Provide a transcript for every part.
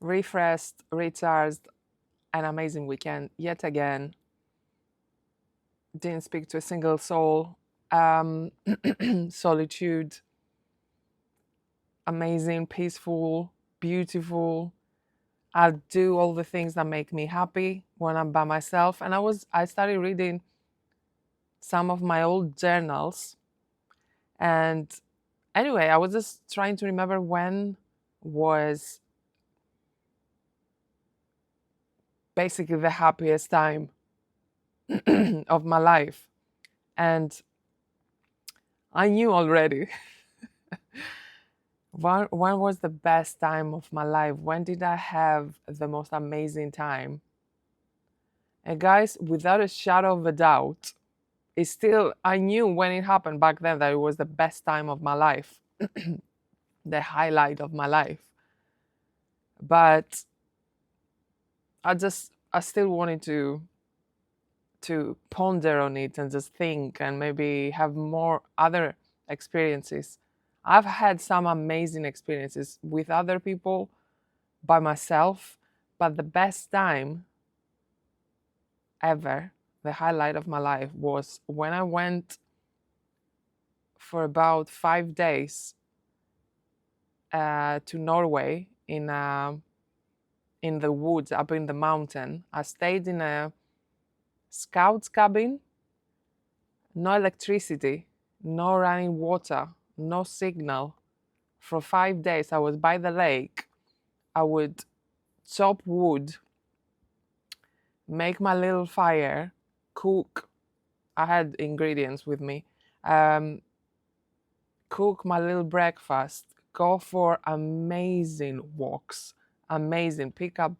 refreshed, recharged, an amazing weekend yet again. Didn't speak to a single soul. Solitude, amazing, peaceful, beautiful. I do all the things that make me happy when I'm by myself. And I started reading some of my old journals. And anyway, I was just trying to remember when was basically the happiest time of my life. And I knew already when was the best time of my life. When did I have the most amazing time? And guys, without a shadow of a doubt, it's still, I knew when it happened back then that it was the best time of my life, the highlight of my life. But I still wanted to ponder on it and just think and maybe have more other experiences. I've had some amazing experiences with other people, by myself, but the best time ever, the highlight of my life, was when I went for about 5 days to Norway in the woods up in the mountain. I stayed in a scout's cabin, no electricity, no running water, no signal. For 5 days, I was by the lake. I would chop wood, make my little fire, cook. I had ingredients with me. Cook my little breakfast, go for amazing walks, amazing, pick up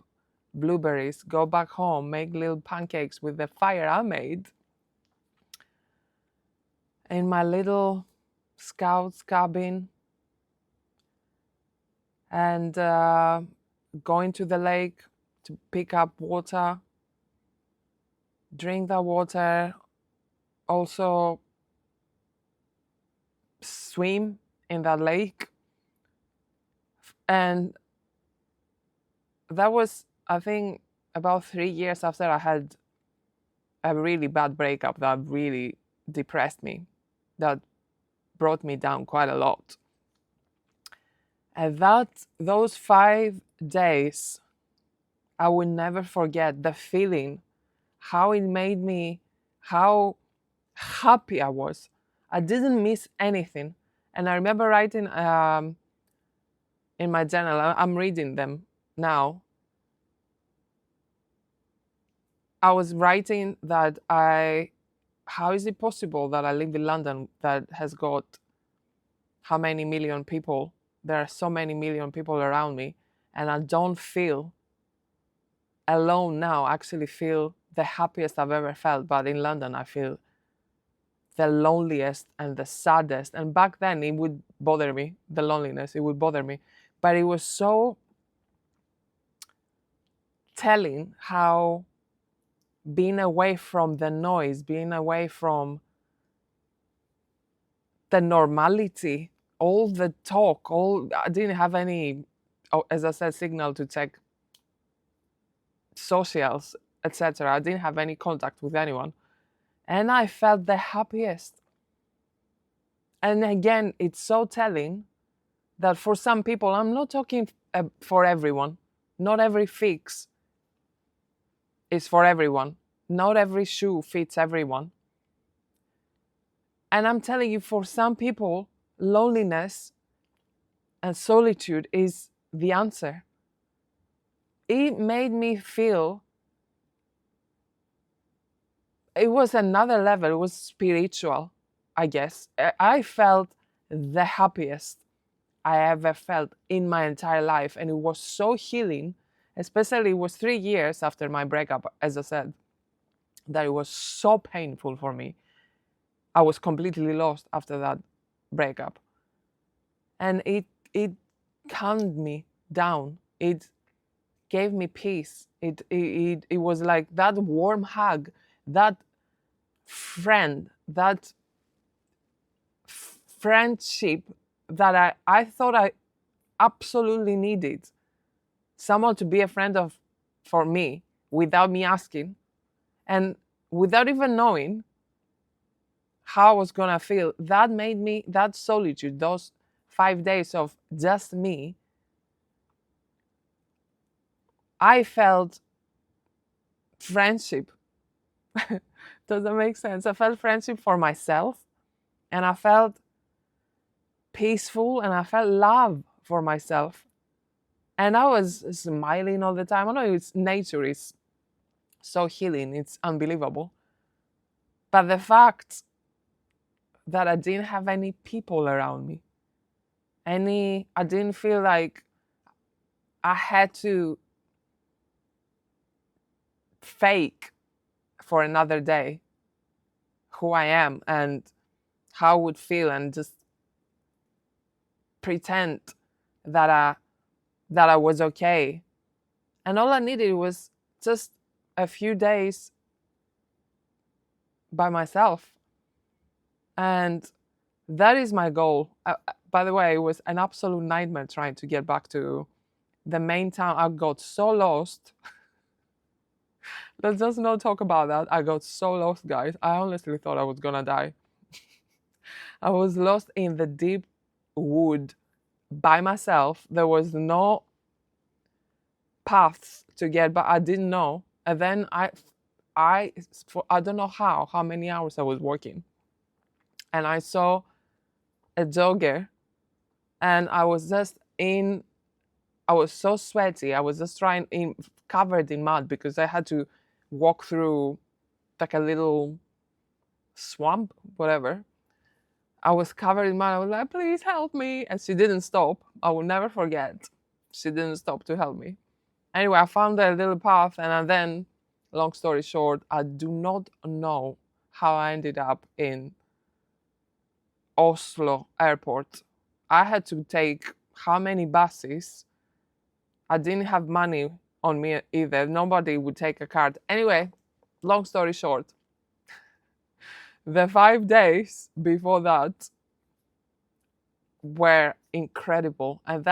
blueberries, go back home, make little pancakes with the fire I made in my little scout's cabin, and going to the lake to pick up water, drink that water, also swim in that lake. And that was, I think, about 3 years after I had a really bad breakup that really depressed me, that brought me down quite a lot. And those 5 days, I will never forget the feeling, how it made me, how happy I was. I didn't miss anything. And I remember writing in my journal, I'm reading them now. I was writing that how is it possible that I live in London that has got how many million people? There are so many million people around me, and I don't feel alone now. I actually feel the happiest I've ever felt. But in London, I feel the loneliest and the saddest. And back then, it would bother me, the loneliness, it would bother me. But it was so telling how being away from the noise, being away from the normality, all the talk, I didn't have any, as I said, signal to check socials, etc. I didn't have any contact with anyone. And I felt the happiest. And again, it's so telling that for some people, I'm not talking for everyone, not every fix is for everyone, not every shoe fits everyone. And I'm telling you, for some people, loneliness and solitude is the answer. It made me feel, it was another level, it was spiritual, I guess. I felt the happiest I ever felt in my entire life. And it was so healing, especially it was 3 years after my breakup, as I said, that it was so painful for me. I was completely lost after that breakup. And it calmed me down. It gave me peace. It was like that warm hug, that friend, that friendship that I thought I absolutely needed. someone to be a friend of for me without me asking and without even knowing how I was gonna feel. That made me, that solitude, those 5 days of just me, I felt friendship. Does that make sense? I felt friendship for myself, and I felt peaceful, and I felt love for myself. And I was smiling all the time. I know it's nature is so healing, it's unbelievable. But the fact that I didn't have any people around me, I didn't feel like I had to fake for another day who I am and how I would feel, and just pretend that I was okay. And all I needed was just a few days by myself. And that is my goal. By the way, it was an absolute nightmare trying to get back to the main town. I got so lost. Let's just not talk about that. I got so lost, guys. I honestly thought I was gonna die. I was lost in the deep wood by myself. There was no paths to get, but I didn't know. And then I don't know how many hours I was working, and I saw a jogger, and I was so sweaty. I was just covered in mud because I had to walk through like a little swamp, whatever. I was covered in mud. I was like, please help me. And she didn't stop. I will never forget. She didn't stop to help me. Anyway, I found a little path, and then, long story short, I do not know how I ended up in Oslo airport. I had to take how many buses? I didn't have money on me either. Nobody would take a card. Anyway, long story short, the 5 days before that were incredible. And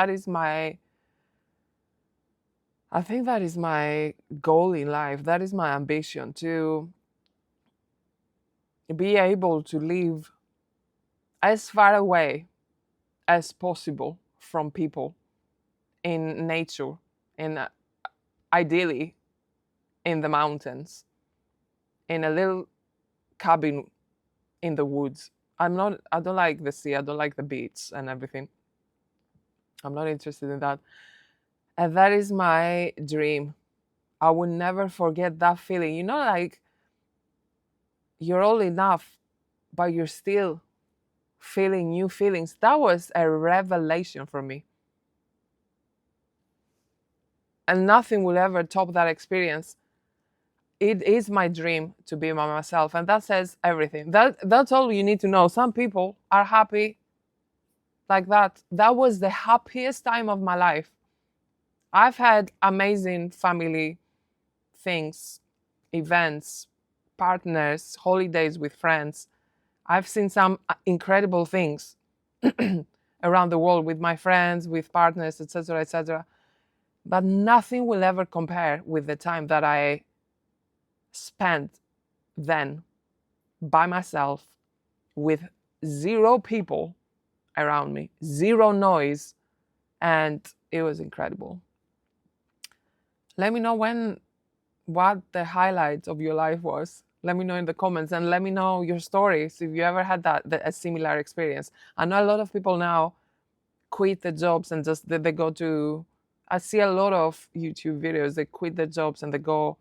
I think that is my goal in life. That is my ambition, to be able to live as far away as possible from people, in nature, in ideally in the mountains, in a little cabin in the woods. I don't like the sea, I don't like the beach and everything. I'm not interested in that. And that is my dream. I will never forget that feeling. You know, like you're old enough, but you're still feeling new feelings. That was a revelation for me. And nothing will ever top that experience. It is my dream to be by myself, and that says everything. That's all you need to know. Some people are happy like that. That was the happiest time of my life. I've had amazing family things, events, partners, holidays with friends. I've seen some incredible things around the world with my friends, with partners, etc., etc. But nothing will ever compare with the time that I spent then by myself with zero people around me, zero noise, and it was incredible. Let me know what the highlight of your life was. Let me know in the comments, and let me know your stories if you ever had a similar experience. I know a lot of people now quit the jobs and just they go to, I see a lot of YouTube videos, they quit the jobs and they go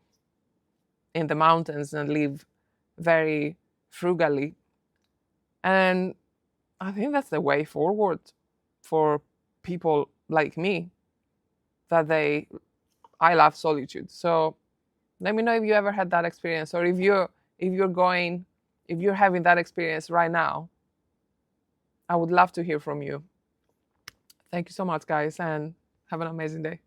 in the mountains and live very frugally. And I think that's the way forward for people like me, that I love solitude. So let me know if you ever had that experience, or if you're having that experience right now. I would love to hear from you. Thank you so much, guys, and have an amazing day.